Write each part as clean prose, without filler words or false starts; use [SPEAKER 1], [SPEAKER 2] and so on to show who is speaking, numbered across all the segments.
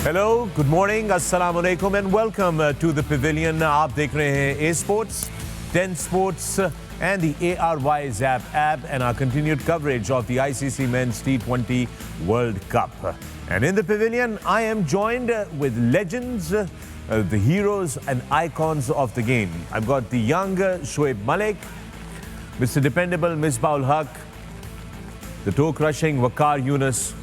[SPEAKER 1] Hello, good morning, assalamu alaikum and welcome to the Pavilion. आप देख रहे हैं A Sports, 10 Sports and the ARY Zap app and our continued coverage of the ICC Men's T20 World Cup. And in the Pavilion, I am joined with legends, the heroes and icons of the game. I've got the young Shoaib Malik, Mr. Dependable Misbah-ul Haq, the toe-crushing Waqar Younis,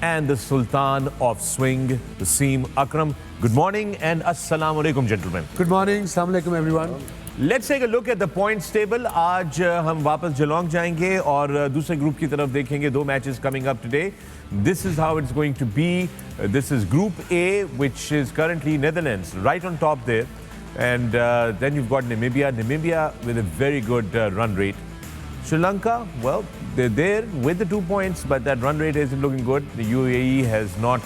[SPEAKER 1] and the Sultan of Swing, Wasim Akram. Good morning and assalamu alaikum, gentlemen.
[SPEAKER 2] Good morning, assalamu alaikum everyone.
[SPEAKER 1] Let's take a look at the points table. आज हम वापस Geelong जाएंगे और दूसरे group की तरफ देखेंगे. दो matches coming up today. This is how it's going to be. This is Group A, which is currently Netherlands, right on top there. And then you've got Namibia with a very good run rate. Sri Lanka, well, they're there with the 2 points, but that run rate isn't looking good. The UAE has not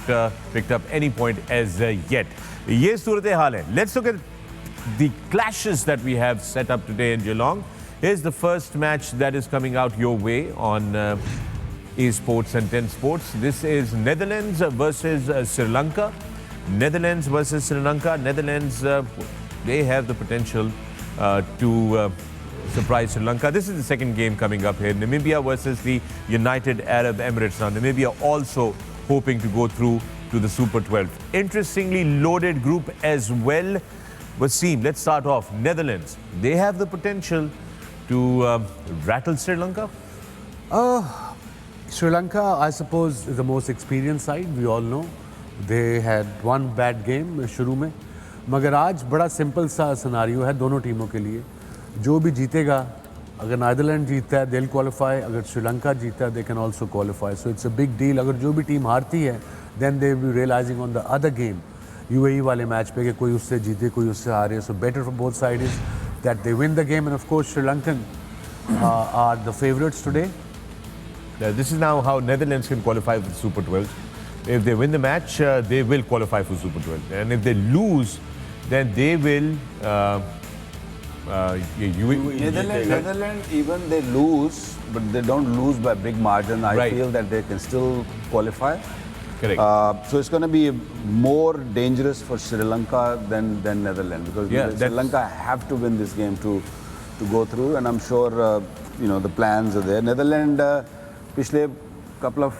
[SPEAKER 1] picked up any point as yet. Ye सूरत-ए-हाल hai. Let's look at the clashes that we have set up today in Geelong. Here's the first match that is coming out your way on A Sports and 10 Sports. This is Netherlands versus Sri Lanka. Netherlands versus Sri Lanka. Netherlands, they have the potential to surprise Sri Lanka. This is the second game coming up here. Namibia versus the United Arab Emirates. Now, Namibia also hoping to go through to the Super 12. Interestingly loaded group as well. Wasim, let's start off. Netherlands, they have the potential to rattle Sri Lanka?
[SPEAKER 2] Sri Lanka, I suppose, is the most experienced side. We all know. They had one bad game शुरू में. मगर आज बड़ा simple सा scenario है दोनों टीमों के लिए. जो भी जीतेगा, अगर नीदरलैंड जीतता है, they'll qualify. अगर श्रीलंका जीतता है, they can also qualify. So it's a big deal. अगर जो भी टीम हारती है, then they will be realizing on the other game, UAE वाले मैच पे कि कोई उससे जीते, कोई उससे हारे. So better for both sides is that they win the game. And of course, Sri Lankan are the favourites today.
[SPEAKER 1] This is now how Netherlands can qualify for the Super 12. If they win the match, they will qualify for Super 12. And if they lose, then they will...
[SPEAKER 3] Netherlands, even they lose, but they don't lose by big margin. I feel that they can still qualify.
[SPEAKER 1] Correct.
[SPEAKER 3] So it's going to be more dangerous for Sri Lanka than Netherlands because Sri Lanka have to win this game to go through, and I'm sure the plans are there. Netherlands, पिछले couple of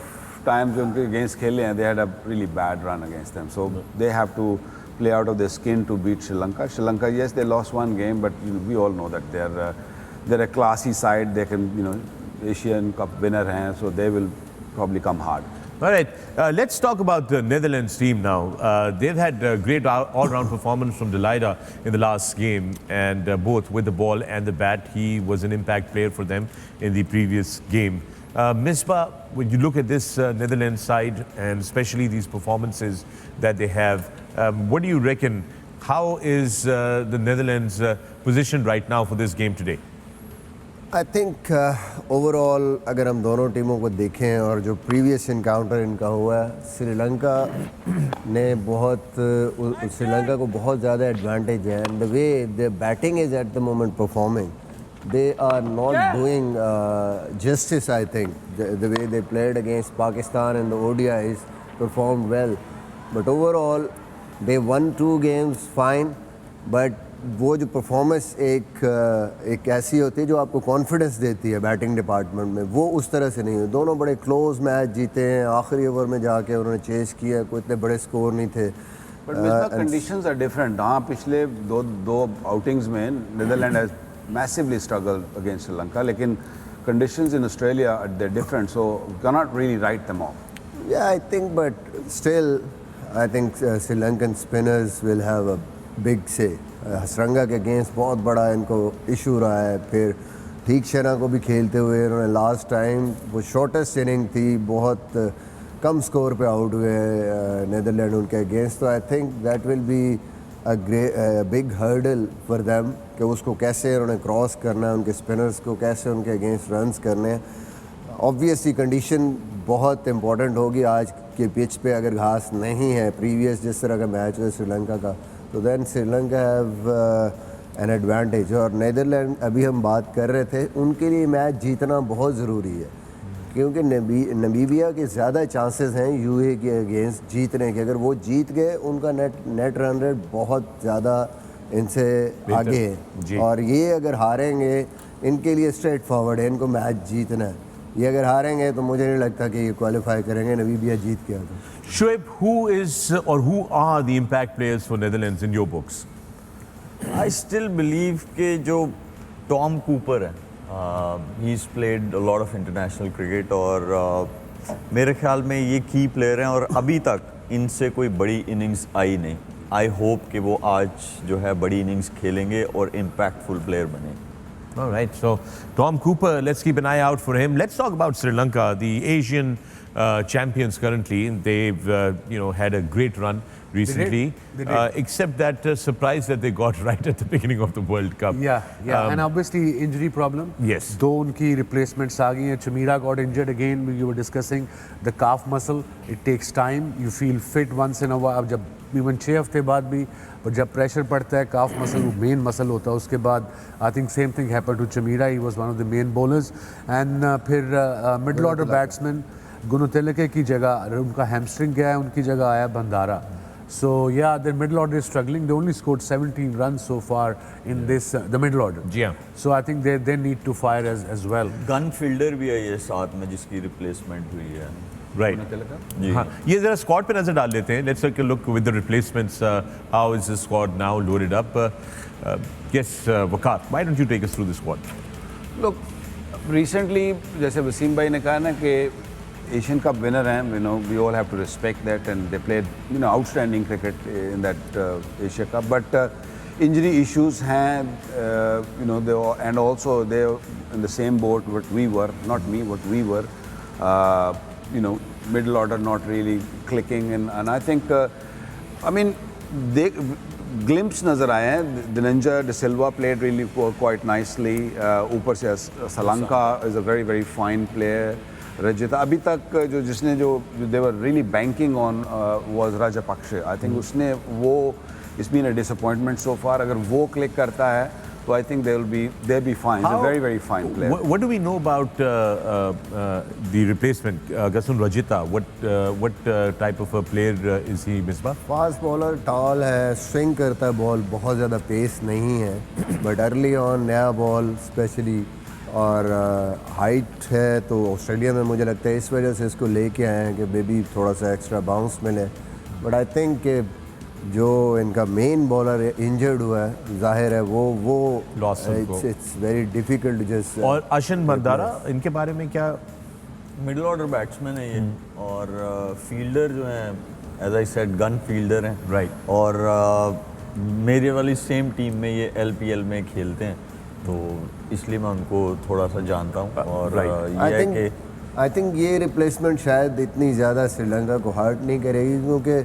[SPEAKER 3] times उनके against खेले हैं, they had a really bad run against them, so they have to play out of their skin to beat Sri Lanka. Sri Lanka, yes, they lost one game, but we all know that they're a classy side. They can, Asian Cup winner hain, so they will probably come hard.
[SPEAKER 1] All right, let's talk about the Netherlands team now. They've had a great all-round performance from De Leijden in the last game, and both with the ball and the bat. He was an impact player for them in the previous game. Misbah, when you look at this Netherlands side, and especially these performances that they have, what do you reckon? How is the Netherlands positioned right now for this game today?
[SPEAKER 4] I think overall, अगर हम दोनों टीमों को देखें और जो previous encounter इनका हुआ है, श्रीलंका को बहुत ज़्यादा advantage है, and the way their batting is at the moment performing, they are not doing justice. I think the way they played against Pakistan and the ODIs performed well, but overall they won 2 games fine, but वो जो performance एक ऐसी होती है जो आपको confidence देती है बैटिंग डिपार्टमेंट में, वो उस तरह से नहीं है. दोनों बड़े क्लोज मैच जीते हैं, आखिरी ओवर में जाके उन्होंने चेस किया, कोई इतने बड़े स्कोर नहीं थे.
[SPEAKER 3] But conditions are different. हाँ, पिछले दो आउटिंग्स में Netherland has massively struggle against Sri Lanka, लेकिन conditions in Australia they different, so can not really write them off.
[SPEAKER 4] Yeah, I think, but still, I think Sri Lankan spinners will have a big say. Sri Lanka के against बहुत बड़ा इनको issue रहा है. फिर ठीक शना को भी खेलते हुए उन्होंने लास्ट टाइम वो शॉर्टेस्ट इनिंग थी, बहुत कम स्कोर पे आउट हुए नीदरलैंड उनके अगेंस्ट. तो I think that will be a big hurdle for them कि उसको कैसे उन्होंने क्रॉस करना है, उनके स्पिनर्स को कैसे उनके अगेंस्ट रन्स करने हैं. ऑब्वियसली कंडीशन बहुत इंपॉर्टेंट होगी. आज के पिच पे अगर घास नहीं है, प्रीवियस जिस तरह का मैच है श्रीलंका का, तो then Sri Lanka have an advantage. और नीदरलैंड अभी हम बात कर रहे थे, उनके लिए मैच जीतना बहुत ज़रूरी है क्योंकि नमीबिया के ज़्यादा चांसेस हैं यूए के अगेंस्ट जीतने के। अगर वो जीत गए उनका नेट रन रेट बहुत ज़्यादा इनसे आगे है, और ये अगर हारेंगे इनके लिए स्ट्रेट फॉरवर्ड है, इनको मैच जीतना है। ये अगर हारेंगे तो मुझे नहीं लगता कि ये क्वालिफाई करेंगे, नमीबिया जीत के आता।
[SPEAKER 1] Shoaib, who is or who are the impact players for Netherlands in your books?
[SPEAKER 5] I still believe कि जो टॉम कूपर है, he's played a lot of international cricket और मेरे ख्याल में ये की प्लेयर हैं और अभी तक इनसे कोई बड़ी इनिंग्स आई नहीं। आई होप कि वो आज जो है बड़ी इनिंग्स खेलेंगे और इम्पैक्टफुल प्लेयर बने।
[SPEAKER 1] All right, so Tom Cooper, let's keep an eye out for him. Let's talk about Sri Lanka, the Asian champions currently. They've had a great run recently.
[SPEAKER 2] They did.
[SPEAKER 1] Except that surprise that they got right at the beginning of the World Cup.
[SPEAKER 2] Yeah, and obviously injury problem.
[SPEAKER 1] Yes.
[SPEAKER 2] दो उनकी replacements आ गई हैं. Chamira got injured again. You were discussing the calf muscle. It takes time. You feel fit once in a while. अब जब even 6 हफ्ते बाद भी, पर जब प्रेशर पड़ता है काफ मसल, वो मेन मसल होता है। उसके बाद I think same thing happened to Chameera, he was one of the main bowlers. And फिर मिडल ऑर्डर बैट्समैन गुनुतिलके की जगह उनका हैमस्ट्रिंग गया है, उनकी जगह आया Bandara. So yeah, the middle order is struggling. They only scored 17 runs so far in this the middle order.
[SPEAKER 1] Yeah.
[SPEAKER 2] So I think they need to fire as well.
[SPEAKER 5] Gun fielder भी है ये साथ में जिसकी रिप्लेसमेंट हुई है।
[SPEAKER 1] Right.
[SPEAKER 5] जी।
[SPEAKER 1] हाँ, ये जरा स्क्वाड पे नजर डाल लेते हैं। Let's take a look with the replacements. How is the squad now loaded up? Yes, Waqar, why don't you take us through the squad?
[SPEAKER 3] Look, recently जैसे वसीम भाई ने कहा ना कि एशियन कप विनर हैं, we all have to respect that, and they played outstanding cricket in that Asia Cup, but injury issues हैं, and also they in the same boat what we were, not me, what we were. Middle order not really clicking, and I think they glimpse नजर आए हैं। दिनंजा De Silva played really quite nicely. ऊपर से Salanka is a very very fine player. Rajitha अभी तक जिसने they were really banking on was Rajapaksa. I think उसने वो it's been a disappointment so far. अगर वो click करता है तो I think they'll be fine. He's a very very fine player.
[SPEAKER 1] What do we know about the replacement, Gasun Rajita? What type of a player is he, Misbah?
[SPEAKER 4] Fast bowler, tall है, swing करता है ball, बहुत ज़्यादा pace नहीं है, but early on नया ball specially, और height है। तो ऑस्ट्रेलिया में मुझे लगता है इस वजह से इसको लेके आए हैं कि बेबी थोड़ा सा एक्स्ट्रा बाउंस मिले। बट आई थिंक कि जो इनका मेन बॉलर इंजर्ड हुआ है, जाहिर है वो इट्स वेरी डिफिकल्ट जस्ट।
[SPEAKER 1] और अशन बंदारा, इनके बारे में क्या?
[SPEAKER 5] मिडिल ऑर्डर बैट्समैन है ये, और फील्डर जो है as I said gun fielder हैं।
[SPEAKER 1] राइट।
[SPEAKER 5] और मेरे वाली सेम टीम में ये LPL में खेलते हैं, तो इसलिए मैं उनको थोड़ा सा जानता हूँ। और
[SPEAKER 4] आई थिंक ये रिप्लेसमेंट शायद इतनी ज़्यादा श्रीलंका को हर्ट नहीं करेगी, क्योंकि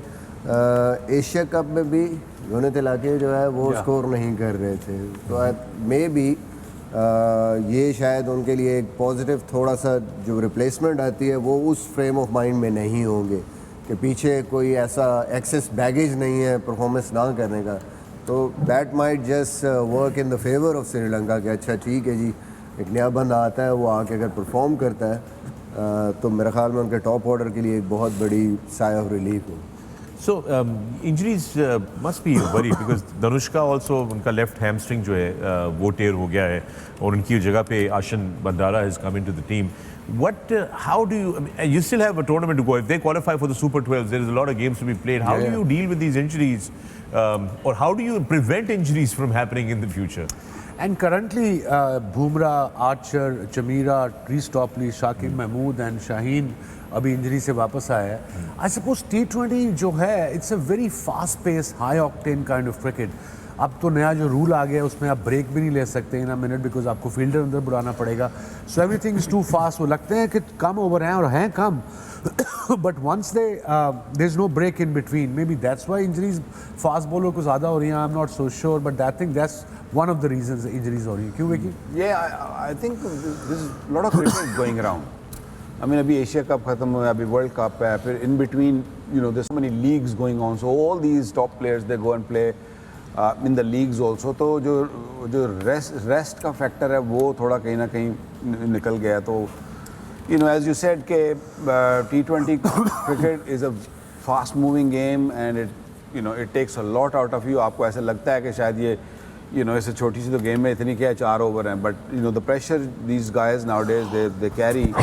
[SPEAKER 4] एशिया कप में भी यूनितिलके जो है वो स्कोर नहीं कर रहे थे। तो मे बी ये शायद उनके लिए एक पॉजिटिव, थोड़ा सा जो रिप्लेसमेंट आती है वो उस फ्रेम ऑफ माइंड में नहीं होंगे कि पीछे कोई ऐसा एक्सेस बैगेज नहीं है परफॉर्मेंस ना करने का। तो that might just work in the favour of Sri Lanka कि अच्छा ठीक है जी, एक नया बंदा आता है, वो आके अगर परफॉर्म करता है तो मेरे ख्याल में उनके टॉप ऑर्डर के लिए एक बहुत बड़ी साय ऑफ रिलीफ हो।
[SPEAKER 1] So injuries must be worried because Danushka also, उनका लेफ्ट हैमस्ट्रिंग जो है वो टेयर हो गया है, और उनकी जगह पे आशन बंदारा has come into the team. How do you still have a tournament to go? If they qualify for the Super 12, there is a lot of games to be played. How do you deal with these injuries, or how do you prevent injuries from happening in the future?
[SPEAKER 2] And currently, Bumrah, Archer, Chamira, Reece Topley, Shakib Mahmood and Shaheen अभी injury से वापस आया है। I suppose T20 जो है it's a very fast pace, high octane kind of cricket. अब तो नया जो रूल आ गया है उसमें आप ब्रेक भी नहीं ले सकते इन अ मिनट, बिकॉज आपको फील्डर अंदर बुलाना पड़ेगा। So everything is too fast. वो लगते हैं कि कम ओवर हैं और हैं कम, but once there is no break in between, maybe that's why injuries fast bowler को ज़्यादा हो रही हैं। I am not so sure, but I think that's one of the reasons injuries हो रही हैं। क्यों Vicky?
[SPEAKER 3] I think this is lot of cricket going around. अभी एशिया कप खत्म हुआ, अभी वर्ल्ड कप है, फिर in between there so many leagues going on, so all these top players they go and play in the leagues also. तो जो rest का factor है वो थोड़ा कहीं ना कहीं निकल गया। तो you know, as you said, T20 cricket is a fast-moving game, and it takes a lot out of you. आपको ऐसा लगता है कि शायद ये, you know, ऐसे छोटी सी तो game में इतनी क्या 4 over हैं, but you know the pressure these guys nowadays they carry,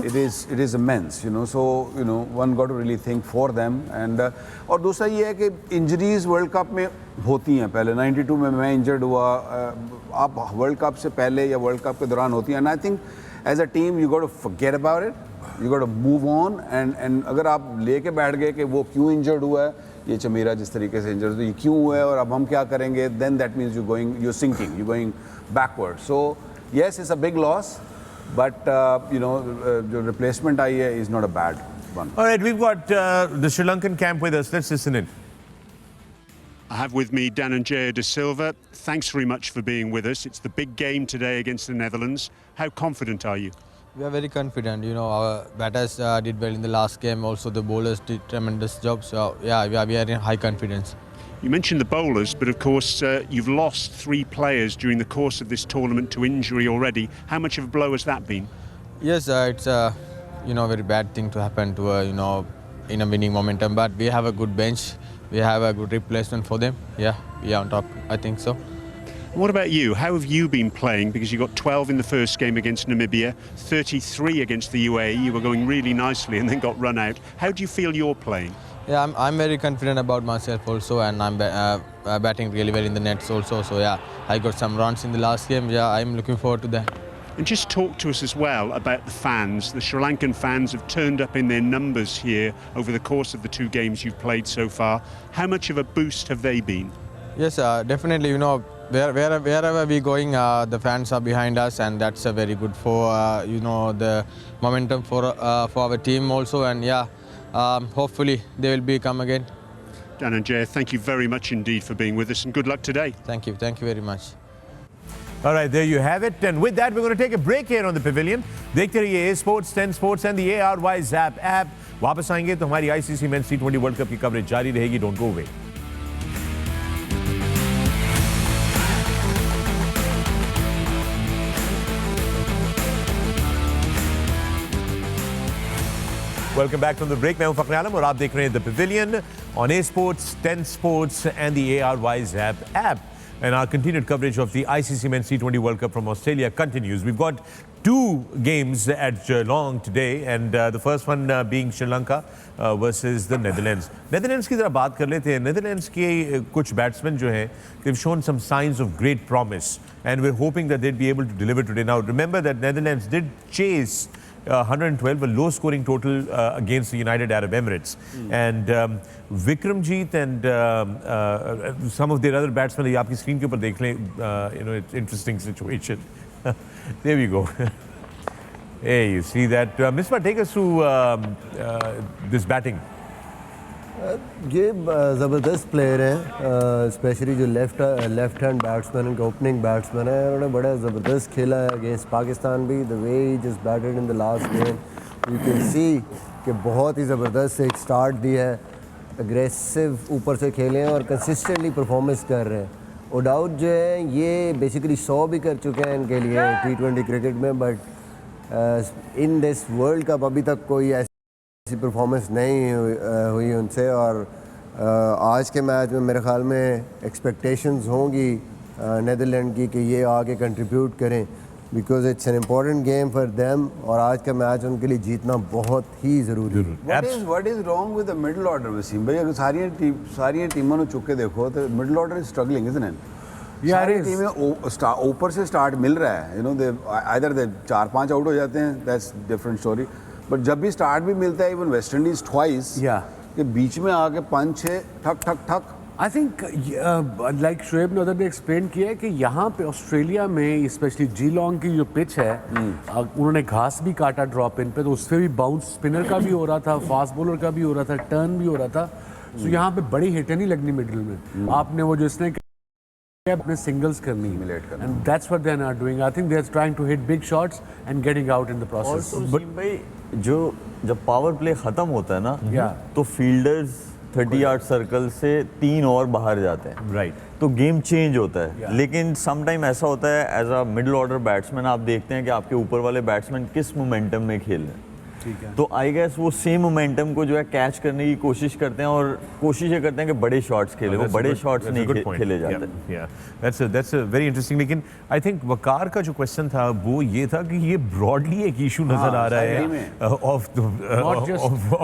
[SPEAKER 3] it is immense, you know. So you know one got to really think for them, and और दूसरा ये है कि injuries World Cup में होती हैं. पहले 92 में मैं injured हुआ, आप World Cup से पहले या World Cup के दौरान होती हैं, and I think as a team you got to forget about it, you got to move on, and अगर आप लेके बैठ गए कि वो क्यों injured हुआ है, ये चमीरा जिस तरीके से इंजर्ड, ये क्यों हुआ है और अब हम क्या करेंगे, then that means you're sinking, you're going backward. So yes, it's a big loss, but you know, the replacement आई है is not a bad one.
[SPEAKER 1] All right, we've got the Sri Lankan camp with us. Let's listen in.
[SPEAKER 6] I have with me Dhananjaya De Silva. Thanks very much for being with us. It's the big game today against the Netherlands. How confident are you?
[SPEAKER 7] We are very confident. You know, our batters did well in the last game. Also, the bowlers did tremendous job. So, yeah, we are in high confidence.
[SPEAKER 6] You mentioned the bowlers, but of course you've lost 3 players during the course of this tournament to injury already. How much of a blow has that been?
[SPEAKER 7] Yes, it's a very bad thing to happen to in a winning momentum. But we have a good bench. We have a good replacement for them. Yeah, we are on top. I think so.
[SPEAKER 6] What about you? How have you been playing? Because you got 12 in the first game against Namibia, 33 against the UAE. You were going really nicely and then got run out. How do you feel you're playing?
[SPEAKER 7] Yeah, I'm very confident about myself also, and I'm batting really well in the nets also. So yeah, I got some runs in the last game. Yeah, I'm looking forward to that.
[SPEAKER 6] And just talk to us as well about the fans. The Sri Lankan fans have turned up in their numbers here over the course of the 2 games you've played so far. How much of a boost have they been?
[SPEAKER 7] Yes, definitely. You know, wherever we're going, the fans are behind us, and that's very good for the momentum for our team also. And yeah, hopefully they will come again.
[SPEAKER 6] Dhananjaya, thank you very much indeed for being with us, and good luck today.
[SPEAKER 7] Thank you very much.
[SPEAKER 1] All right, there you have it. And with that, we're going to take a break here on the Pavilion. देखते रहिए Sports, 10 Sports and the ARY Zap app. वापस आएंगे तो हमारी ICC Men's T20 World Cup की coverage जारी रहेगी. Don't go away. Welcome back from the break. मैं हूं फखर आलम और आप देख रहे हैं The Pavilion on A Sports, 10 Sports and the ARY Zap app. And our continued coverage of the ICC Men's T20 World Cup from Australia continues. We've got 2 games at Geelong today, and the first one being Sri Lanka versus the Netherlands. Netherlands की जरा बात कर लेते हैं. Netherlands के कुछ batsmen जो हैं, they've shown some signs of great promise, and we're hoping that they'd be able to deliver today. Now, remember that Netherlands did chase 112, a low-scoring total against the United Arab Emirates. And Vikramjeet and some of their other batsmen, ये आपकी screen के ऊपर देख लें, it's interesting situation. There we go. Hey, you see that? Misbah, take us through this batting.
[SPEAKER 4] ये ज़बरदस्त player हैं, specially जो लेफ्ट हैंड बैट्समैन उनका ओपनिंग बैट्समैन है, उन्होंने बड़ा ज़बरदस्त खेला है अगेंस्ट पाकिस्तान भी. The way he just batted in the last game, you can see कि बहुत ही ज़बरदस्त एक स्टार्ट दिया है, अग्रेसिव ऊपर से खेले हैं और कंसिस्टेंटली परफॉर्मेंस कर रहे हैं. ओडाउट जो है ये बेसिकली 100 भी कर चुके हैं इनके लिए T20 क्रिकेट में, but in this world cup अभी तक कोई ऐसी परफॉर्मेंस नहीं हुई उनसे. और आज के मैच में मेरे ख्याल में एक्सपेक्टेशंस होंगी नेदरलैंड की कि ये आगे कंट्रीब्यूट करें, because it's an important game for them, और आज का मैच उनके लिए जीतना बहुत ही ज़रूरी है.
[SPEAKER 3] What is wrong with the middle order, Wasim? भाई अगर सारी टीमों ने चुके देखो तो middle order is struggling, isn't it? सारी टीमें ऊपर से स्टार्ट मिल रहा है, they either they 4-5 आउट हो जाते हैं, that's different story. बट जब भी स्टार्ट भी मिलता है, इवन वेस्ट इंडीज ट्वाइस के बीच में आके 5-6 ठक ठक ठक.
[SPEAKER 2] आई थिंक लाइक शोएब ने उधर भी एक्सप्लेन किया है कि यहाँ पे ऑस्ट्रेलिया में स्पेशली जीलॉन्ग की जो पिच है, उन्होंने घास भी काटा ड्रॉप इन पे, तो उस पर भी बाउंस स्पिनर का भी हो रहा था, फास्ट बॉलर का भी हो रहा था, टर्न भी हो रहा था. सो यहाँ पे बड़ी हिटें नहीं लगनी मिडिल में. आपने वो जो इसने अपने सिंगल्स करनी है, and that's what they are doing. I think they are trying to hit big shots and getting out in the process.
[SPEAKER 5] But भाई जब पावर प्ले खत्म होता है ना, तो फील्डर्स 30 यार्ड सर्कल से 3 और बाहर जाते हैं,
[SPEAKER 1] राइट,
[SPEAKER 5] तो गेम चेंज होता है। लेकिन सम टाइम ऐसा होता है as a middle order batsman, आप देखते हैं कि आपके ऊपर वाले बैट्समैन किस मोमेंटम में खेल रहे हैं, तो आई गेस वो सेम मोमेंटम को जो है कैच करने की कोशिश करते हैं और कोशिश ये करते हैं कि बड़े शॉट्स खेले, वो बड़े शॉट्स नहीं खेले जाते।
[SPEAKER 1] That's very interesting. लेकिन आई थिंक वकार का जो क्वेश्चन था वो ये था कि ये ब्रॉडली एक इशू नजर आ रहा है of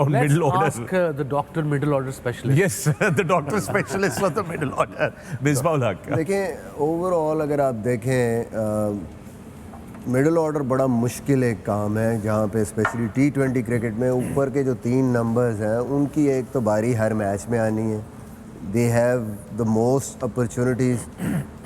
[SPEAKER 1] middle order,
[SPEAKER 2] the doctor middle order specialist.
[SPEAKER 1] Yes, the doctor specialist of the middle order, Misbah हक।
[SPEAKER 4] देखें ओवरऑल अगर आप देखें मिडिल ऑर्डर बड़ा मुश्किल एक काम है, जहाँ पे स्पेशली T20 क्रिकेट में ऊपर के जो 3 नंबर्स हैं उनकी एक तो बारी हर मैच में आनी है, they have the most opportunities,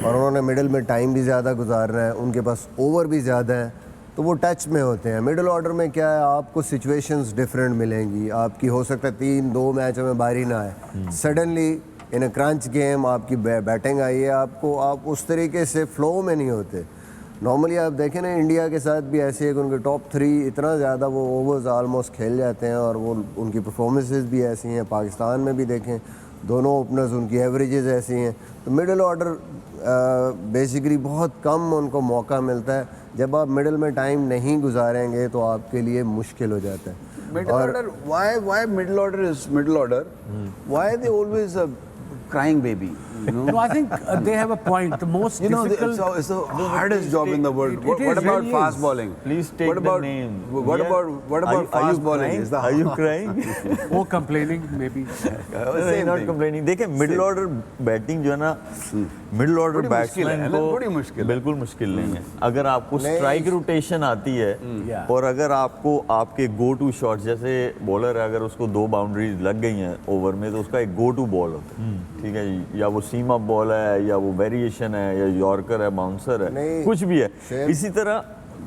[SPEAKER 4] और उन्होंने मिडिल में टाइम भी ज़्यादा गुजारना है, उनके पास ओवर भी ज़्यादा है, तो वो टच में होते हैं। मिडिल ऑर्डर में क्या है, आपको सिचुएशंस डिफरेंट मिलेंगी, आपकी हो सकता है 3-2 मैचों में बारी ना आए, suddenly in a crunch game आपकी बैटिंग आई है, आप उस तरीके से फ्लो में नहीं होते। नॉर्मली आप देखें ना, इंडिया के साथ भी ऐसे है कि उनके टॉप 3 इतना ज़्यादा वो ओवर्स आलमोस्ट खेल जाते हैं और वो उनकी परफॉर्मेंसेस भी ऐसी हैं। पाकिस्तान में भी देखें दोनों ओपनर्स उनकी एवरेजेस ऐसी हैं, तो मिडिल ऑर्डर बेसिकली बहुत कम उनको मौका मिलता है। जब आप मिडिल में टाइम नहीं गुजारेंगे तो आपके लिए मुश्किल हो जाता है।
[SPEAKER 3] Middle order, why middle order is middle order? Why are they always a crying baby? You know?
[SPEAKER 2] No, I think they have a point. The most difficult...
[SPEAKER 3] it's the hardest job in the world. What about
[SPEAKER 2] really
[SPEAKER 3] fast
[SPEAKER 2] is.
[SPEAKER 3] bowling?
[SPEAKER 5] Please take
[SPEAKER 3] what about,
[SPEAKER 5] the name.
[SPEAKER 3] What about fast bowling? Is the
[SPEAKER 5] Are you crying?
[SPEAKER 2] वो complaining maybe.
[SPEAKER 5] नहीं, not complaining. देखिए middle order batting जो है ना, middle order batsman को
[SPEAKER 3] बड़ी मुश्किल,
[SPEAKER 5] बिल्कुल मुश्किल नहीं है। अगर आपको स्ट्राइक रोटेशन आती है और अगर आपको आपके गो टू शॉट, जैसे बॉलर है अगर उसको 2 बाउंड्रीज लग गई हैं ओवर में, तो उसका एक गो टू बॉल होता है, ठीक है, या वो सीम अप बॉल है या वो वेरिएशन है या यॉर्कर है, बाउंसर है, कुछ भी है। इसी तरह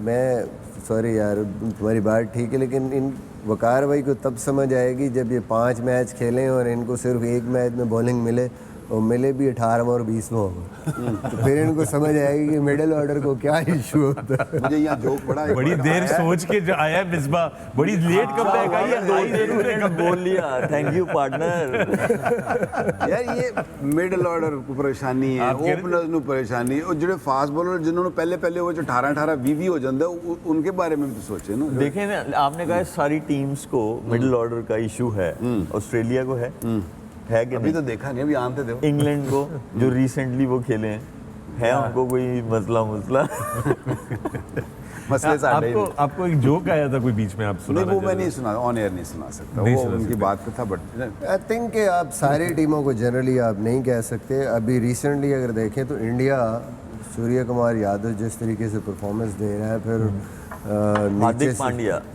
[SPEAKER 4] मैं सॉरी यार, तुम्हारी बात ठीक है, लेकिन इन वकार भाई को तब समझ आएगी जब ये 5 मैच खेलें और इनको सिर्फ 1 मैच में बॉलिंग मिले, और मिले भी 18वां और 20वां होगा, तो फिर इनको समझ आएगी कि मिडिल ऑर्डर को क्या इशू होता है।
[SPEAKER 3] मुझे यहाँ जोक पड़ा है,
[SPEAKER 1] बड़ी देर सोच के जो आया मिसबा, बड़ी लेट कम बैक आई है, 2 देर
[SPEAKER 5] कब बोल लिया, थैंक यू पार्टनर।
[SPEAKER 3] यार ये मिडिल ऑर्डर को परेशानी है, ओपनर्स ਨੂੰ परेशानी है, और जो फास्ट बॉलर जिन्होंने पहले वो जो 18 20 हो जाता है उनके बारे में भी सोचे ना।
[SPEAKER 5] देखें ना, आपने कहा सारी टीम्स को मिडिल ऑर्डर का इशू है, ऑस्ट्रेलिया को है कि
[SPEAKER 3] अभी तो देखा नहीं, अभी आते थे।
[SPEAKER 5] इंग्लैंड को जो रिसेंटली वो खेले हैं, है उनको कोई मसला
[SPEAKER 3] मसले
[SPEAKER 1] आपको एक जोक आया था कोई बीच में, आप सुना?
[SPEAKER 3] नहीं, वो मैं नहीं सुना, ऑन एयर नहीं सुना सकता, वो उनकी बात पे था, बट
[SPEAKER 4] आई थिंक कि आप सारी टीमों को जनरली आप नहीं कह सकते। अभी रिसेंटली अगर देखें तो इंडिया, सूर्य कुमार यादव जिस तरीके से परफॉर्मेंस दे रहा है, फिर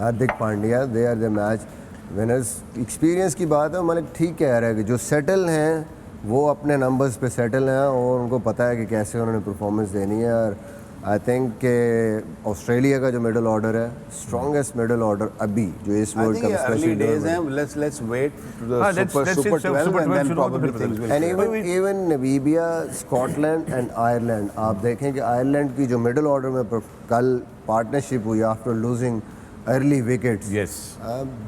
[SPEAKER 4] Hardik Pandya, they are the match winners. Experience की बात है, मतलब ठीक कह रहा है कि जो सेटल हैं वो अपने नंबर्स पे सेटल हैं और उनको पता है कि कैसे उन्होंने परफॉर्मेंस देनी है। और आई थिंक कि ऑस्ट्रेलिया का जो मिडिल ऑर्डर है, स्ट्रॉन्गेस्ट मिडिल ऑर्डर अभी जो इस वर्ल्ड कप स्पेशली
[SPEAKER 3] डेज हैं, let's wait to the super 12 and then probably things will
[SPEAKER 4] and even Namibia, Scotland and Ireland, आप देखें कि आयरलैंड की जो मिडिल ऑर्डर में कल पार्टनरशिप हुई after losing early wickets.
[SPEAKER 1] Yes.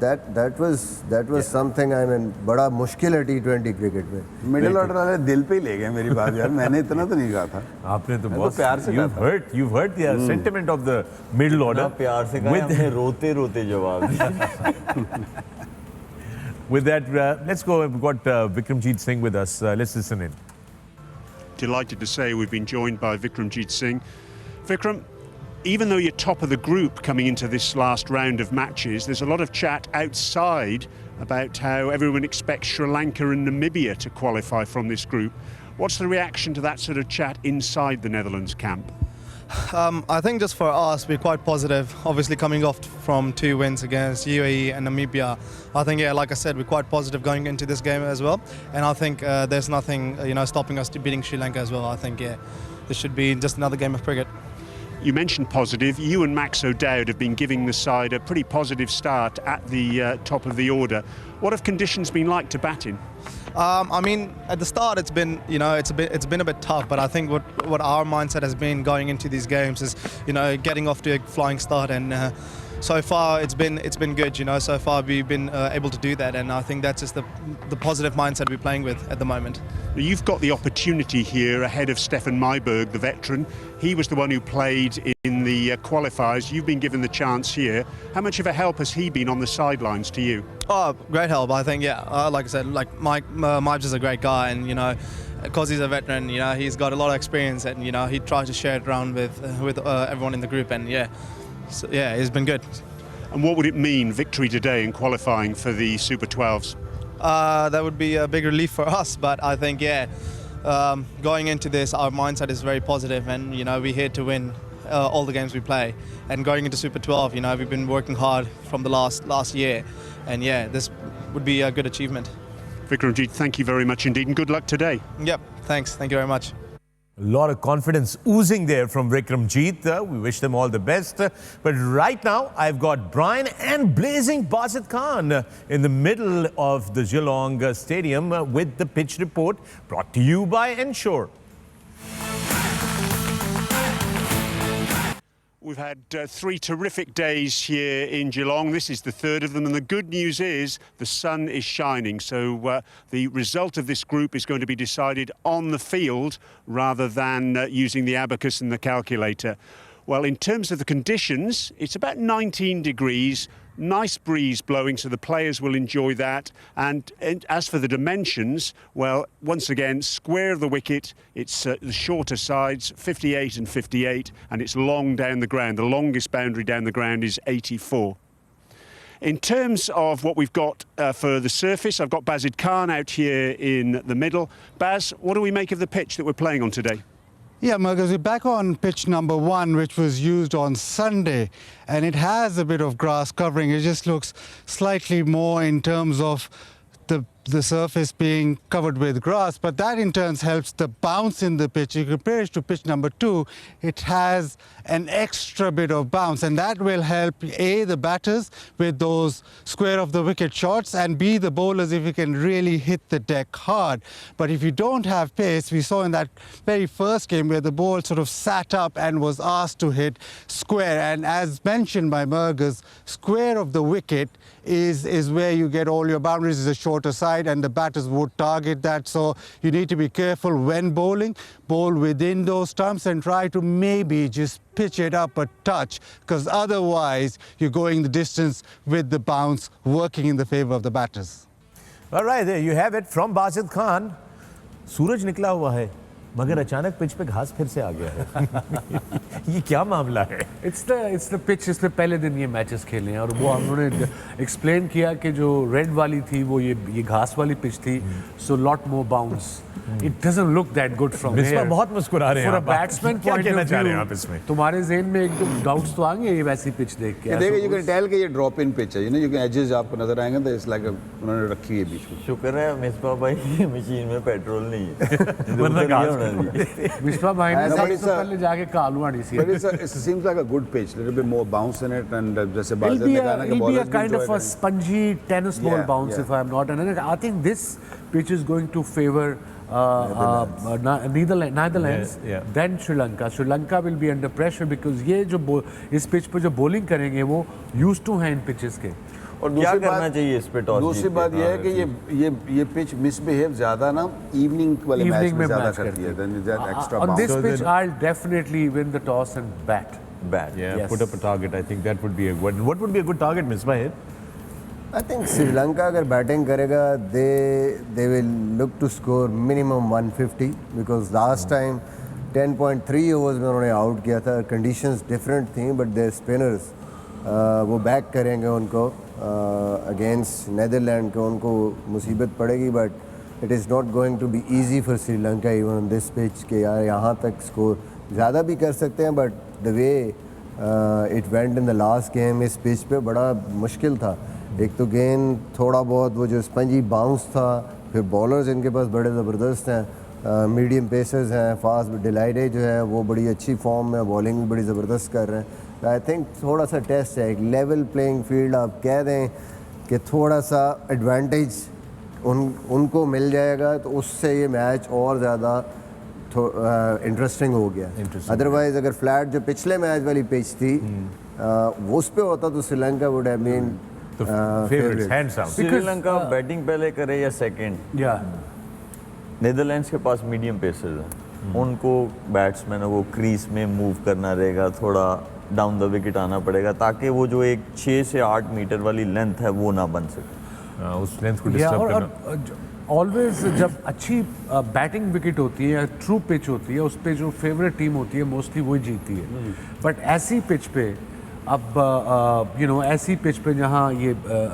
[SPEAKER 4] That was something, I mean, बड़ा मुश्किल है T20 क्रिकेट में।
[SPEAKER 3] मिडिल ऑर्डर वाले दिल पे ही ले गए मेरी बात यार, मैंने इतना तो नहीं कहा था।
[SPEAKER 1] आपने तो बहुत
[SPEAKER 3] प्यार से
[SPEAKER 1] you've heard the sentiment of the middle order.
[SPEAKER 5] प्यार से कहा, हमने रोते जवाब दिया।
[SPEAKER 1] With that, let's go. We've got Vikramjit Singh with us. Let's listen in.
[SPEAKER 6] Delighted to say we've been joined by Vikramjit Singh. Vikram, even though you're top of the group coming into this last round of matches, there's a lot of chat outside about how everyone expects Sri Lanka and Namibia to qualify from this group. What's the reaction to that sort of chat inside the Netherlands camp?
[SPEAKER 8] I think just for us, we're quite positive. Obviously, coming off from 2 wins against UAE and Namibia, I think, yeah, like I said, we're quite positive going into this game as well. And I think there's nothing, stopping us to beating Sri Lanka as well. I think, yeah, this should be just another game of cricket.
[SPEAKER 6] You mentioned positive. You and Max O'Dowd have been giving the side a pretty positive start at the top of the order. What have conditions been like to bat in?
[SPEAKER 8] I mean, at the start, it's been, it's been a bit tough. But I think what our mindset has been going into these games is, getting off to a flying start and, so far it's been good. You know, so far we've been able to do that, and I think that's just the positive mindset we're playing with at the moment.
[SPEAKER 6] You've got the opportunity here ahead of Stefan Myberg, the veteran. He was the one who played in the qualifiers. You've been given the chance here. How much of a help has he been on the sidelines to you?
[SPEAKER 8] Oh, great help. I think, yeah. Like I said, like Mike is a great guy, and you know, because he's a veteran, you know, he's got a lot of experience, and you know, he tries to share it around with everyone in the group, and yeah, so, yeah, it's been good.
[SPEAKER 6] And what would it mean, victory today in qualifying for the Super 12s?
[SPEAKER 8] That would be a big relief for us, but I think, yeah, going into this, our mindset is very positive, and you know, we're here to win all the games we play. And going into Super 12, you know, we've been working hard from the last year, and yeah, this would be a good achievement.
[SPEAKER 6] Vikramjit, thank you very much indeed, and good luck today.
[SPEAKER 8] Yep, thanks. Thank you very much.
[SPEAKER 1] A lot of confidence oozing there from Vikramjit. We wish them all the best. But right now, I've got Brian and blazing Basit Khan in the middle of the Geelong Stadium with the pitch report brought to you by Ensure.
[SPEAKER 6] We've had 3 terrific days here in Geelong. This is the third of them, and the good news is the sun is shining. So the result of this group is going to be decided on the field rather than using the abacus and the calculator. Well, in terms of the conditions, it's about 19 degrees. Nice breeze blowing, so the players will enjoy that. And as for the dimensions, well, once again, square of the wicket, it's the shorter sides, 58 and 58, and it's long down the ground. The longest boundary down the ground is 84. In terms of what we've got for the surface, I've got Basit Khan out here in the middle. Baz, what do we make of the pitch that we're playing on today?
[SPEAKER 9] Yeah, Marcus, we're back on pitch number 1, which was used on Sunday, and it has a bit of grass covering. It just looks slightly more in terms of the surface being covered with grass, but that in turn helps the bounce in the pitch. You compare it to pitch number 2, it has an extra bit of bounce, and that will help A, the batters with those square of the wicket shots, and B, the bowlers if you can really hit the deck hard. But if you don't have pace, we saw in that very first game where the ball sort of sat up and was asked to hit square, and as mentioned by Mergers, square of the wicket is where you get all your boundaries, is a shorter side, and the batters would target that. So you need to be careful when bowling, bowl within those stumps and try to maybe just pitch it up a touch, because otherwise you're going the distance with the bounce working in the favor of the batters.
[SPEAKER 1] All right, there you have it from Basit Khan. सूरज निकला हुआ है, मगर अचानक pitch पे घास फिर से आ गया है। ये क्या मामला है?
[SPEAKER 2] It's the pitch इसमें पहले दिन ये मैचेस खेले हैं और वो उन्होंने एक्सप्लेन किया कि जो रेड वाली थी वो ये घास वाली पिच थी, so lot more bounce. It doesn't look that good from here.
[SPEAKER 1] बहुत मुस्कुरा रहे हैं
[SPEAKER 2] For a batsman point of
[SPEAKER 1] view,
[SPEAKER 2] तुम्हारे ज़हन में एक दो डाउट्स तो आएंगे ये वैसी पिच देख के।
[SPEAKER 3] देखिए, you can tell कि ये drop in pitch है, you know, you can edges आपको नजर आएंगे तो it's like उन्होंने रखी है बीच में।
[SPEAKER 5] शुक्र है मिसबा भाई की मशीन में पेट्रोल नहीं है।
[SPEAKER 2] मिसबा भाई ने सबसे पहले जाके कालवाड़ी सी।
[SPEAKER 3] But it seems like a good pitch, little bit more bounce in it, and जैसे बाज़ ने कहा ना कि
[SPEAKER 2] it'll be a kind of a spongy tennis ball bounce if I'm not. And I think this pitch is going to favor Netherlands, then Sri Lanka. Sri Lanka will be under pressure because ये जो इस pitch पर जो bowling करेंगे वो used to हैं इन pitches के।
[SPEAKER 5] और क्या करना चाहिए इस पे टॉस?
[SPEAKER 3] दूसरी बात ये है कि ये pitch misbehave ज़्यादा ना evening वाले मैच में ज़्यादा करती है than that extra bounce.
[SPEAKER 2] On this pitch, I'll definitely win the toss and bat.
[SPEAKER 1] Yeah, put up a target. I think that would be a good. What would be a good target, Misbah?
[SPEAKER 4] I think Sri Lanka अगर batting करेगा they will look to score minimum 150 because last time 10.3 overs में उन्होंने out किया था. Conditions different थी but their spinners वो back करेंगे उनको against Netherlands को उनको मुसीबत पड़ेगी but it is not going to be easy for Sri Lanka even on this pitch कि यार यहाँ तक स्कोर ज़्यादा भी कर सकते हैं but the way it went in the last game इस पिच पे बड़ा मुश्किल था. एक तो गेंद थोड़ा बहुत वो जो स्पंजी बाउंस था, फिर बॉलर्स इनके पास बड़े ज़बरदस्त हैं, मीडियम पेसर्स हैं, फास्ट डिलाइडे जो है वो बड़ी अच्छी फॉर्म में, बॉलिंग भी बड़ी ज़बरदस्त कर रहे हैं. आई थिंक थोड़ा सा टेस्ट है, एक लेवल प्लेइंग फील्ड आप कह दें कि थोड़ा सा एडवांटेज उनको मिल जाएगा तो उससे ये मैच और ज़्यादा इंटरेस्टिंग हो गया. अदरवाइज़ अगर फ्लैट जो पिछले मैच वाली पिच थी वो उस पे होता तो Sri Lanka would have been
[SPEAKER 1] favorites, hands down.
[SPEAKER 5] Sri Lanka batting पहले करे या सेकंड?
[SPEAKER 2] या
[SPEAKER 5] नीदरलैंड्स के पास मीडियम पेसर्स हैं, उनको बैट्समैन को क्रीज में मूव करना रहेगा, थोड़ा डाउन द विकेट आना पड़ेगा ताकि वो जो एक 6 से 8 मीटर वाली लेंथ है वो ना बन सके।
[SPEAKER 1] उस लेंथ को डिस्टर्ब करना।
[SPEAKER 2] ऑलवेज जब अच्छी बैटिंग विकेट होती है या ट्रू पिच होती है, उस पे जो फेवरेट टीम होती है मोस्टली वही जीतती है। बट ऐसी पिच पे अब ऐसी पिच पे जहाँ ये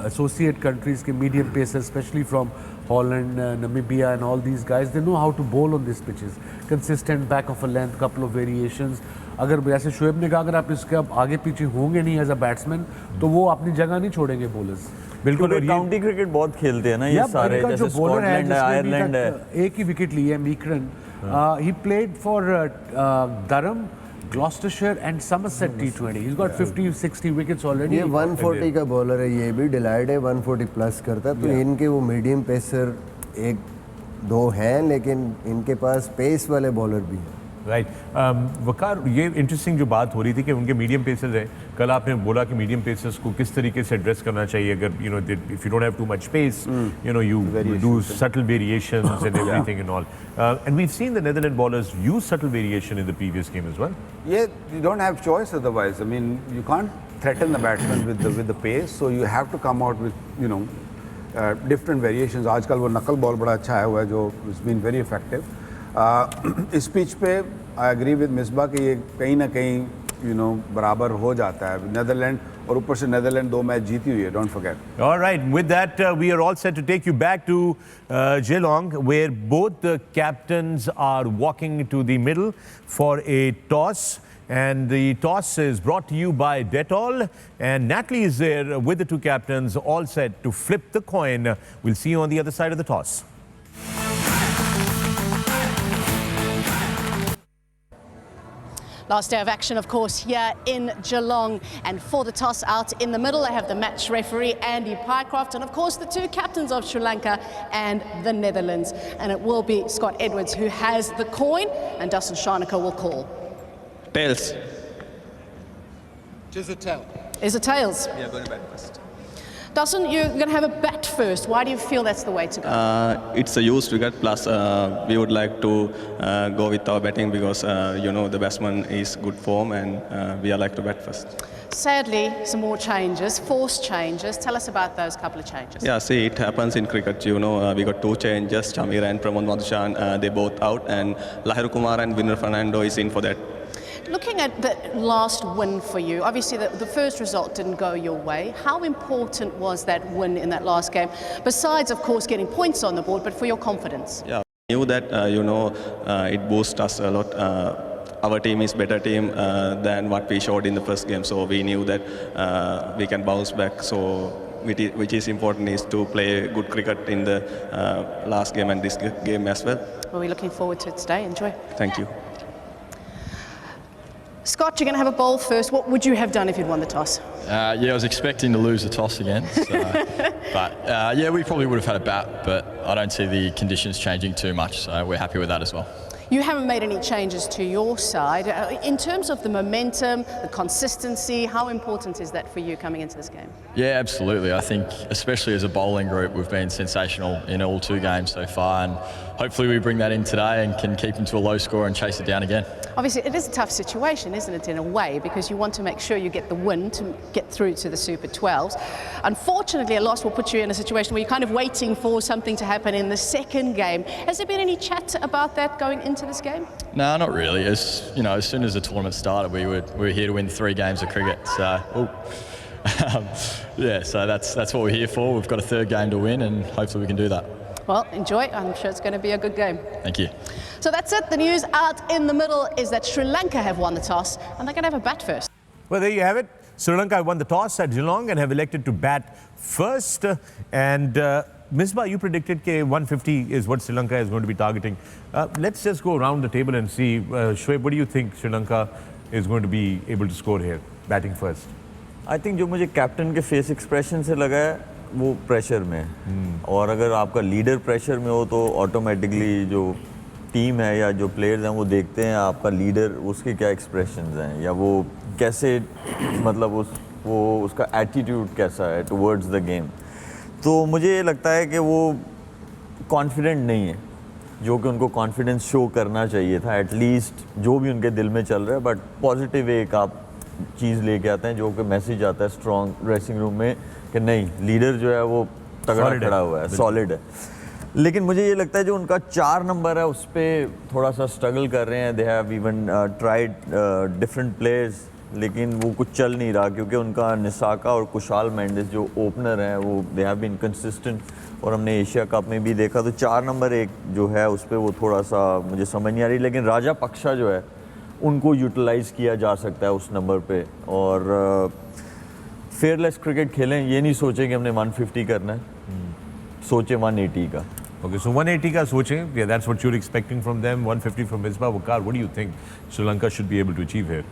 [SPEAKER 2] एसोसिएट कंट्रीज के medium pacers specially from Holland, Namibia and all these guys, they know how to bowl on these pitches. Consistent back of a length, couple of variations. अगर जैसे शोएब ने कहा अगर आप इसके अब आगे पीछे होंगे नहीं एज अ बैट्समैन तो वो अपनी जगह नहीं छोड़ेंगे बॉलर्स।
[SPEAKER 5] बिल्कुल, काउंटी क्रिकेट बहुत खेलते हैं ना ये सारे, जैसे स्कॉटलैंड है, आयरलैंड है।
[SPEAKER 2] एक ही विकेट ली है मीकरन, he played for Durham, Gloucestershire and Somerset T20. He's got 50-60 wickets already.
[SPEAKER 4] ये 140 का बॉलर है, ये भी डिलाइड है 140 प्लस करता है, तो इनके वो मीडियम पेसर 1-2 हैं, लेकिन इनके पास पेस वाले बॉलर भी हैं।
[SPEAKER 1] राइट वकार, ये इंटरेस्टिंग जो बात हो रही थी कि उनके मीडियम पेसर्स हैं। कल आपने बोला कि मीडियम पेसर्स को किस तरीके से एड्रेस करना चाहिए अगर if you don't have too much space, you do subtle variations and everything and all. And we've seen the Netherlands bowlers use subtle variation in the previous game as well.
[SPEAKER 3] Yeah, you don't have choice otherwise. I mean, you can't threaten the batsman with the pace, so you have to come out with different variations. आजकल वो नकल ball बड़ा अच्छा है हुआ है जो has been very effective. इस पिच पे आई एग्री विद मिसबा कि ये कहीं ना कहीं बराबर हो जाता है। नेदरलैंड और ऊपर से नेदरलैंड 2 मैच जीती हुई है, don't forget.
[SPEAKER 1] All right, with that we are all set to take you back to Geelong, where both the captains are walking to the middle for a toss. And the toss is brought to you by Dettol, and Natalie is there with the two captains all set to flip the coin. We'll see you on the other side of the toss.
[SPEAKER 10] Last day of action, of course, here in Geelong. And for the toss out in the middle, I have the match referee, Andy Pycroft, and of course the two captains of Sri Lanka and the Netherlands. And it will be Scott Edwards who has the coin, and Dustin Sharnaker will call.
[SPEAKER 11] Tails.
[SPEAKER 10] Is it tails?
[SPEAKER 11] Yeah, going to bat first.
[SPEAKER 10] Dustin, you're going to have a bat first. Why do you feel that's the way to go?
[SPEAKER 11] It's a used wicket, plus we would like to go with our batting because the batsman is good form and we are like to bat first.
[SPEAKER 10] Sadly, some more changes, forced changes. Tell us about those couple of changes.
[SPEAKER 11] Yeah, see, it happens in cricket. We got 2 changes. Chamir and Pramod Madhushan, they both out, and Lahiru Kumar and Vinod Fernando is in for that.
[SPEAKER 10] Looking at the last win for you, obviously the first result didn't go your way. How important was that win in that last game? Besides, of course, getting points on the board, but for your confidence?
[SPEAKER 11] Yeah, we knew that, it boosts us a lot. Our team is better team than what we showed in the first game. So we knew that we can bounce back. So which is important is to play good cricket in the last game and this game as well.
[SPEAKER 10] Well, we're looking forward to it today. Enjoy.
[SPEAKER 11] Thank you.
[SPEAKER 10] Scott, you're going to have a bowl first. What would you have done if you'd won the toss?
[SPEAKER 12] Yeah, I was expecting to lose the toss again. So, but we probably would have had a bat, but I don't see the conditions changing too much. So we're happy with that as well.
[SPEAKER 10] You haven't made any changes to your side. In terms of the momentum, the consistency, how important is that for you coming into this game?
[SPEAKER 12] Yeah, absolutely. I think, especially as a bowling group, we've been sensational in all 2 games so far, and hopefully we bring that in today and can keep them to a low score and chase it down again.
[SPEAKER 10] Obviously, it is a tough situation, isn't it, in a way, because you want to make sure you get the win to get through to the Super 12s. Unfortunately, a loss will put you in a situation where you're kind of waiting for something to happen in the second game. Has there been any chat about that going into this game?
[SPEAKER 12] No, not really. As soon as the tournament started, we were here to win 3 games of cricket. So, so that's what we're here for. We've got a 3rd game to win, and hopefully we can do that.
[SPEAKER 10] Well, enjoy. I'm sure it's going to be a good game.
[SPEAKER 12] Thank you.
[SPEAKER 10] So that's it. The news out in the middle is that Sri Lanka have won the toss, and they're going to have a bat first.
[SPEAKER 1] Well, there you have it. Sri Lanka won the toss at Geelong and have elected to bat first. And Misbah, you predicted that 150 is what Sri Lanka is going to be targeting. Let's just go around the table and see. Shoaib, what do you think Sri Lanka is going to be able to score here, batting first?
[SPEAKER 5] I think जो मुझे captain के face expression से लगा है वो pressure में, और अगर आपका लीडर प्रेशर में हो तो ऑटोमेटिकली जो टीम है या जो प्लेयर्स हैं वो देखते हैं आपका लीडर, उसके क्या एक्सप्रेशंस हैं या वो कैसे मतलब उसका एटीट्यूड कैसा है टुवर्ड्स द गेम। तो मुझे ये लगता है कि वो कॉन्फिडेंट नहीं है, जो कि उनको कॉन्फिडेंस शो करना चाहिए था एटलीस्ट, जो भी उनके दिल में चल रहा है। बट पॉजिटिव एक आप चीज़ लेके आते हैं, जो कि मैसेज आता है स्ट्रॉन्ग ड्रेसिंग रूम में कि नहीं, लीडर जो है वो तगड़ा खड़ा हुआ है, सॉलिड है। लेकिन मुझे ये लगता है जो उनका 4 नंबर है उस पर थोड़ा सा स्ट्रगल कर रहे हैं। They have even tried different players, लेकिन वो कुछ चल नहीं रहा क्योंकि उनका निसाका और कुशाल मेंडिस जो ओपनर हैं वो दे हैव बीन कंसिस्टेंट, और हमने एशिया कप में भी देखा। तो 4 नंबर एक जो है उस पर वो थोड़ा सा मुझे समझ नहीं आ रही। लेकिन राजा पक्षा जो है उनको यूटिलाइज़ किया जा सकता है उस नंबर पे, और फेयरलेस क्रिकेट खेलें। ये नहीं सोचें कि हमने 150 करना है, सोचें 180 का।
[SPEAKER 1] Okay, so 180 का सोचें, yeah, that's what you're expecting from them. 150 from Misbah. Waqar, what do you think Sri Lanka should be able to achieve here?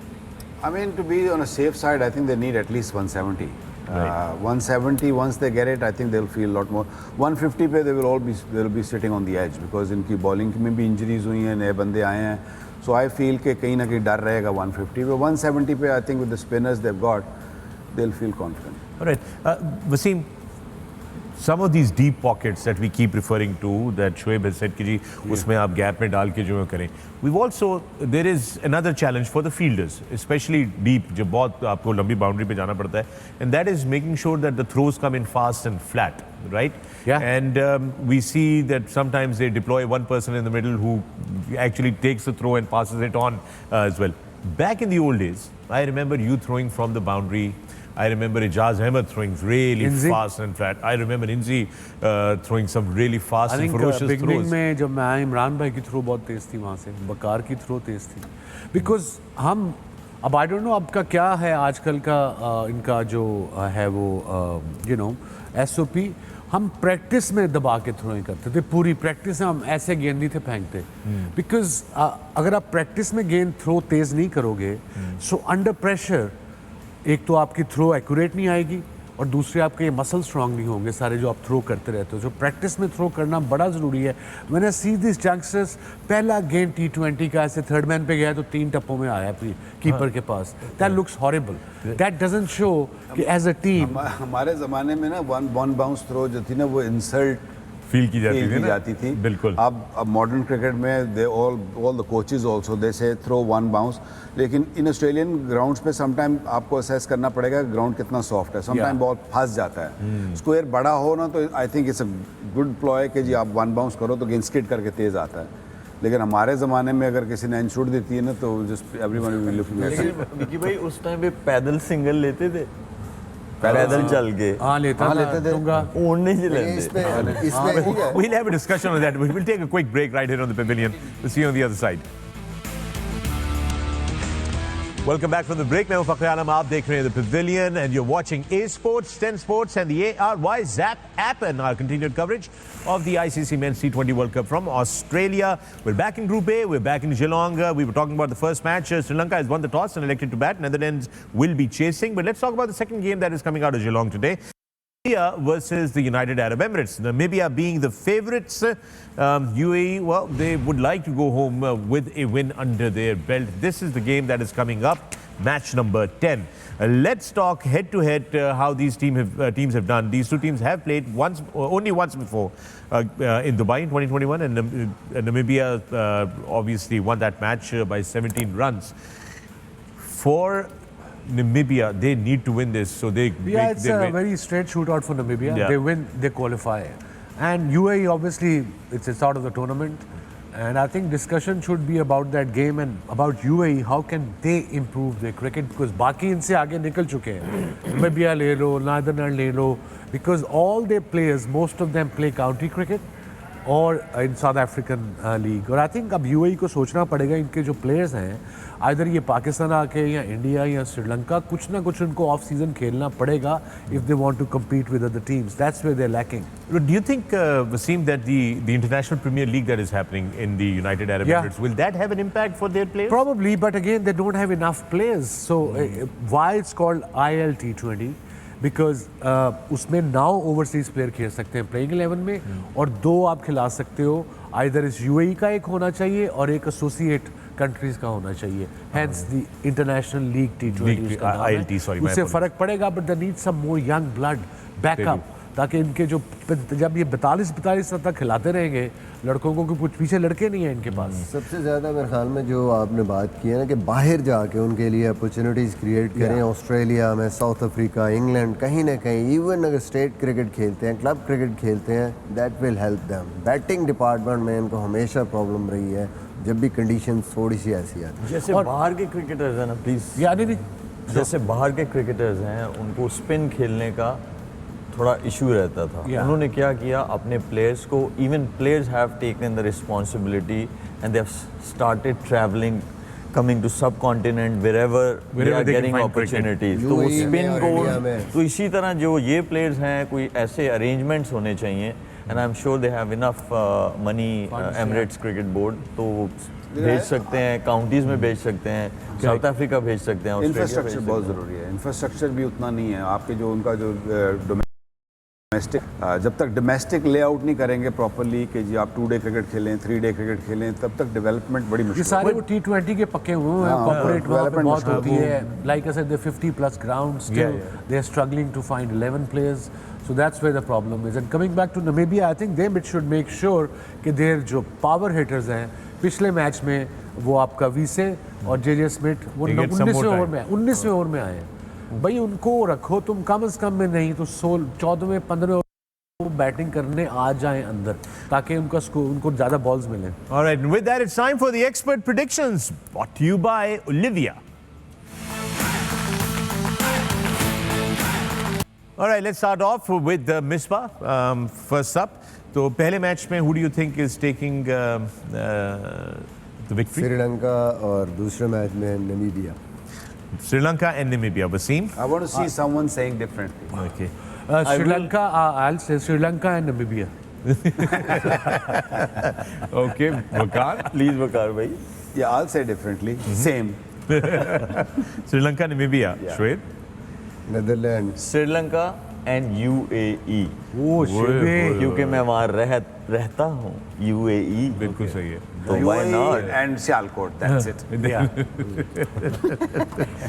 [SPEAKER 3] I mean, to be on a safe side, I think they need at least 170.
[SPEAKER 1] Right.
[SPEAKER 3] 170, once they get it, I think they'll feel a lot more. 150 पे they'll be sitting on the edge because इनकी bowling में भी injuries हुई हैं, नए बंदे आए हैं. So I feel कि कहीं ना कहीं डर रहेगा 150 पे. 170 पे I think with the spinners they've got, they'll feel confident.
[SPEAKER 1] All right, Wasim, some of these deep pockets that we keep referring to, that Shoaib has said कि जी उसमें आप gap में डाल के जो करें. We've also, there is another challenge for the fielders, especially deep, जब बहुत आपको लंबी boundary पे जाना पड़ता है, and that is making sure that the throws come in fast and flat, right?
[SPEAKER 2] Yeah.
[SPEAKER 1] And we see that sometimes they deploy one person in the middle who actually takes the throw and passes it on as well. Back in the old days, I remember you throwing from the boundary. I remember Ijaz Ahmed throwing really fast and flat. I remember Inzi throwing some really fast and ferocious throws.
[SPEAKER 2] beginning में जब मैं आया, इमरान भाई की throw बहुत तेज़ थी वहाँ से, वकार की थ्रो तेज़ थी, बिकॉज हम अब आई डोंट नो आपका क्या है आजकल का इनका जो है वो यू नो SOP। हम प्रैक्टिस में दबा के थ्रोइंग करते थे, पूरी प्रैक्टिस में हम ऐसे गेंद नहीं थे फेंकते, बिकॉज अगर आप प्रैक्टिस में गेंद थ्रो तेज़ नहीं करोगे, सो अंडर प्रेशर एक तो आपकी थ्रो एक्यूरेट नहीं आएगी और दूसरे आपके मसल स्ट्रांग नहीं होंगे सारे जो आप थ्रो करते रहते हो। जो प्रैक्टिस में थ्रो करना बड़ा ज़रूरी है। मैंने सी दिस यंगस्टर्स, पहला गेंद T20 का ऐसे थर्ड मैन पे गया तो 3 टप्पों में आया कीपर के पास। That looks horrible, that doesn't show कि एज अ टीम।
[SPEAKER 3] हमारे ज़माने में ना वन बाउंस थ्रो जो थी ना वो इंसल्ट
[SPEAKER 1] फील की जाती थी।
[SPEAKER 3] बिल्कुल। अब मॉडर्न क्रिकेट में they all the coaches also they से थ्रो वन बाउंस, लेकिन इन ऑस्ट्रेलियन ग्राउंड्स पे समटाइम आपको असेस करना पड़ेगा ग्राउंड कितना सॉफ्ट है, समटाइम बॉल फंस जाता है। स्क्वायर बड़ा हो ना तो I think it's a good ploy कि जी आप वन बाउंस करो तो गेंद स्किड करके तेज आता है। लेकिन हमारे ज़माने में अगर किसी ने एंड शूट देती है ना तो just everyone will looking at it.
[SPEAKER 5] Vicky भाई उस टाइम पे पैदल सिंगल लेते थे, पैदल चल के।
[SPEAKER 2] हाँ लेते थे।
[SPEAKER 5] ओढ़ने से लेते।
[SPEAKER 1] We'll have a discussion on that. We'll take a quick break right here on the Pavilion. We'll see you on the other side. Welcome back from the break. मैं हूं फखर आलम, आप देख रहे हैं The Pavilion and you're watching A Sports, 10 Sports and the ARY Zap app and our continued coverage of the ICC Men's T20 World Cup from Australia. We're back in Group A. We're back in Geelong. We were talking about the first match. Sri Lanka has won the toss and elected to bat. Netherlands will be chasing. But let's talk about the second game that is coming out of Geelong today. Namibia versus the United Arab Emirates. Namibia being the favourites. UAE, well, they would like to go home with a win under their belt. This is the game that is coming up, match number 10. Let's talk head-to-head how these teams have done. These two teams have played only once before in Dubai in 2021, and Namibia obviously won that match by 17 runs. For Namibia, they need to win this, so
[SPEAKER 2] it's a very straight shootout for Namibia.
[SPEAKER 1] Yeah.
[SPEAKER 2] They win, they qualify, and UAE obviously it's out of the tournament, and I think discussion should be about that game and about UAE. How can they improve their cricket, because बाकी इनसे आगे निकल चुके हैं। Namibia ले लो, Netherlands ले लो, because all their players, most of them play county cricket और इन south African league. और आई थिंक अब यूएई को सोचना पड़ेगा, इनके जो प्लेयर्स हैं आइदर ये पाकिस्तान आके या इंडिया या श्रीलंका, कुछ ना कुछ उनको ऑफ सीजन खेलना पड़ेगा if they want to compete with other teams. That's where they're lacking.
[SPEAKER 1] Do you think, Wasim, that the international Premier League that is happening in the United Arab Emirates, will that have an impact for their players?
[SPEAKER 2] Probably, but again they don't have enough players. So why it's called ILT20, because उसमें 9 overseas player खेल सकते हैं playing 11 में, और 2 आप खिला सकते हो, आइदर इस यूएई का एक होना चाहिए और एक एसोसिएट कंट्रीज का होना चाहिए, hence the international league T20 का नाम है। उससे फर्क पड़ेगा, but they need some more young blood backup, ताकि इनके जो जब ये 42 तक खिलाते रहेंगे लड़कों को, कुछ पीछे लड़के नहीं हैं इनके पास।
[SPEAKER 4] सबसे ज़्यादा मेरे ख्याल में जो आपने बात की है ना कि बाहर जाके उनके लिए अपॉर्चुनिटीज़ क्रिएट करें, ऑस्ट्रेलिया में, साउथ अफ्रीका, इंग्लैंड, कहीं ना कहीं, इवन अगर स्टेट क्रिकेट खेलते हैं, क्लब क्रिकेट खेलते हैं, that will help them. Batting department में इनको हमेशा प्रॉब्लम रही है जब भी कंडीशन थोड़ी सी ऐसी आती है।
[SPEAKER 5] जैसे बाहर के क्रिकेटर्स हैं ना, प्लीज़,
[SPEAKER 2] यानी नहीं,
[SPEAKER 5] जैसे बाहर के क्रिकेटर्स हैं, उनको स्पिन खेलने का थोड़ा इशू रहता था। उन्होंने क्या किया, अपने प्लेयर्स को, even players have taken the responsibility and they have started travelling, coming to subcontinent, wherever they are getting opportunities. तो वो स्पिन को, तो इसी तरह जो ये प्लेयर्स हैं, कोई ऐसे अरेंजमेंट्स होने चाहिए, and I am sure they have enough money, Emirates cricket board, तो भेज सकते हैं, काउंटीज में भेज सकते हैं, साउथ अफ्रीका भेज सकते हैं,
[SPEAKER 3] इंफ्रास्ट्रक्चर बहुत ज़रूरी है। इंफ्रास्ट्रक्चर भी उतना नहीं है आपके, जो उनका जो डोमेस्टिक, जब तक डोमेस्टिक लेआउट नहीं करेंगे प्रॉपर्ली कि जी आप 2 डे क्रिकेट खेलें, 3 डे क्रिकेट खेलें, तब तक डेवलपमेंट बड़ी मुश्किल है।
[SPEAKER 2] सारे वो T20 के पक्के हुए हैं, कॉर्पोरेट वहाँ पे बहुत होती है, like I said they 50+ grounds, still they are struggling to find 11 players, so that's where the problem is. And coming back to Namibia, I think they should make sure कि their जो power hitters हैं, पिछले match में वो आपका वीसे और जे Smith वो 19वें over में आए हैं। भाई उनको रखो तुम कम से कम में, नहीं तो 14वें 15वें वो बैटिंग करने आ जाएं अंदर, ताकि उनको ज़्यादा बॉल्स मिलें।
[SPEAKER 1] All right, and with that it's time for the expert predictions brought to you by Olivia. All right, let's start off with Misbah. First up, तो पहले मैच में who do you think is taking the victory?
[SPEAKER 4] Sri Lanka, और दूसरे match में Namibia.
[SPEAKER 1] Sri Lanka and Namibia. Wasim?
[SPEAKER 3] I want to see someone saying differently.
[SPEAKER 1] Okay.
[SPEAKER 2] Sri Lanka, I'll say Sri-Lanka and Namibia.
[SPEAKER 1] Okay, Waqar?
[SPEAKER 5] Please, Waqar bhai.
[SPEAKER 3] Yeah, I'll say differently. Same.
[SPEAKER 1] Sri-Lanka, Namibia. Shwet?
[SPEAKER 4] Netherland,
[SPEAKER 5] Sri Lanka and UAE.
[SPEAKER 2] वो
[SPEAKER 5] क्योंकि मैं वहाँ रहता हूँ, UAE.
[SPEAKER 1] बिल्कुल सही है।
[SPEAKER 5] तो why not?
[SPEAKER 3] And Sialkot, that's it.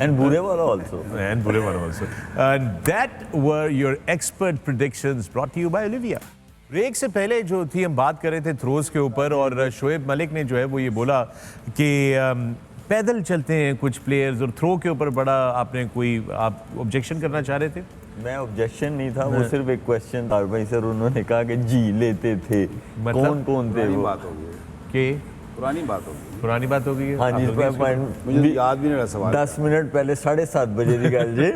[SPEAKER 5] And Burewala also.
[SPEAKER 1] And Burewala also. That were your expert predictions brought to you by Olivia. Break से पहले जो थी हम बात कर रहे थे थ्रोज के ऊपर, और शोएब मलिक ने जो है वो ये बोला कि पैदल चलते हैं कुछ प्लेयर्स, और थ्रो के ऊपर बड़ा आपने कोई आप ऑब्जेक्शन करना चाह रहे थे?
[SPEAKER 5] मैं ऑब्जेक्शन नहीं था, वो सिर्फ एक क्वेश्चन था भाई सर। उन्होंने कहा कि जी लेते थे,
[SPEAKER 1] मतलब
[SPEAKER 5] कौन थे वो?
[SPEAKER 3] बात हो गई
[SPEAKER 1] कि
[SPEAKER 3] पुरानी बात हो गई।
[SPEAKER 1] पुरानी बात हो गई है।
[SPEAKER 5] हाँ जी,
[SPEAKER 3] मुझे याद भी नहीं रहा सवाल।
[SPEAKER 5] 10 मिनट पहले 7:30 बजे की गल जी।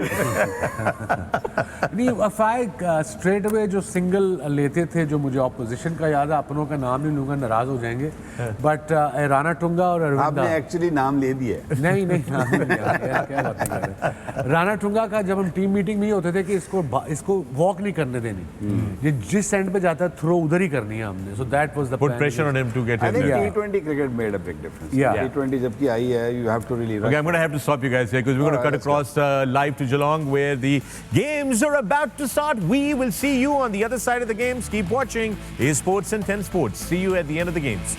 [SPEAKER 2] नहीं, अफाइक स्ट्रेट अवे जो सिंगल लेते थे, जो मुझे ऑपोजिशन का याद है, अपनों का नाम नहीं लूंगा, नाराज हो जाएंगे, बट राणा टुंगा और
[SPEAKER 3] आपने एक्चुअली नाम ले दिया।
[SPEAKER 2] नहीं क्या बातें कर रहे हैं। राणा टुंगा का जब हम टीम मीटिंग में होते थे कि इसको वॉक नहीं करने देनी, ये जिस एंड पे जाता है थ्रो उधर ही करनी है हमने, so that was the
[SPEAKER 1] Put pressure on him to get
[SPEAKER 3] I think
[SPEAKER 1] in.
[SPEAKER 3] T20 cricket made a big difference.
[SPEAKER 2] Yeah.
[SPEAKER 3] T20 जबकि आई है, you have to really.
[SPEAKER 1] Okay, I'm going to have to stop you guys here because we're going to cut across live to Geelong where the games are about to start. We will see you on the other side of the games. Keep watching A Sports and 10 Sports. See you at the end of the games.